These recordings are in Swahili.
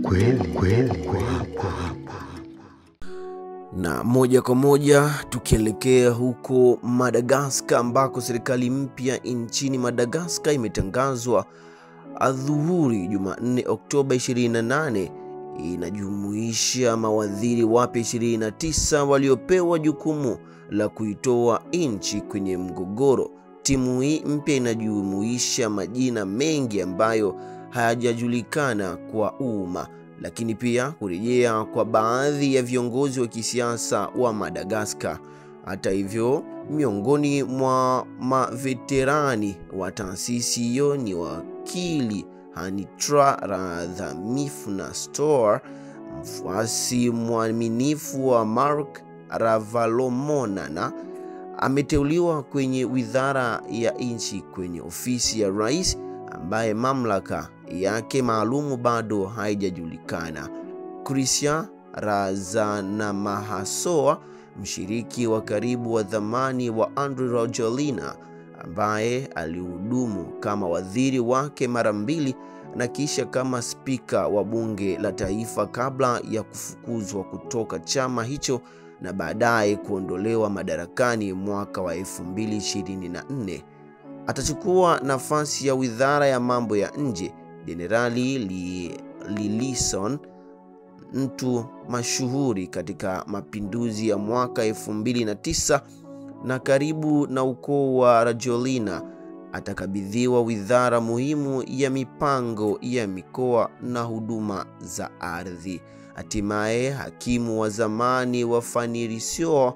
kweli hapa. Na moja kwa moja tukielekea huko Madagascar, ambako serikali mpya nchini Madagascar imetangazwa adhuhuri Jumanne Oktoba 28, inajumuisha mawaziri wapya 29 waliopewa jukumu la kuitoa nchi kwenye mgogoro. Timu hii mpya inajumuisha majina mengi ambayo hayajajulikana kwa umma, lakini pia kurejea kwa baadhi ya viongozi wa kisiasa wa Madagascar. Hata hivyo, miongoni mwa maveterani wa taasisi hiyo ni wakili Hanitra Radhamifnastor, mfuasi mwaminifu wa Mark Ravalomonana, ameteuliwa kwenye wizara ya nchi kwenye ofisi ya rais, ambaye mamlaka yake maalumu bado haijajulikana. Christian Razanamahasoa, mshiriki wa karibu wa zamani wa Andry Rajoelina, ambaye alihudumu kama waziri wake mara mbili na kisha kama spika wa bunge la taifa kabla ya kufukuzwa kutoka chama hicho na baadaye kuondolewa madarakani mwaka wa 2024. Atachukua nafasi ya wizara ya mambo ya nje Jenerali Lilison, mtu mashuhuri katika mapinduzi ya mwaka 2009 na karibu na ukoo wa Rajoelina. Atakabidhiwa wizara muhimu ya mipango ya mikoa na huduma za ardhi. Hatimaye hakimu wa zamani wa Fanirisio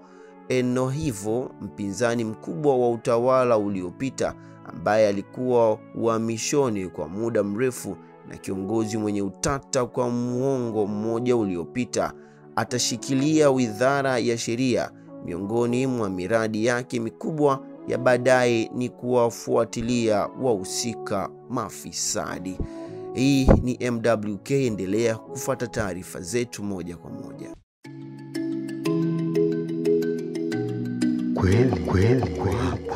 Enohivo, mpinzani mkubwa wa utawala uliopita ambaye alikuwa uhamishoni kwa muda mrefu na kiongozi mwenye utata kwa muongo mmoja uliopita, atashikilia wizara ya sheria. Miongoni mwa miradi yake mikubwa ya baadaye ni kuwafuatilia wahusika mafisadi. Hii ni MWK, endelea kufuata taarifa zetu moja kwa moja. Kweli hapa.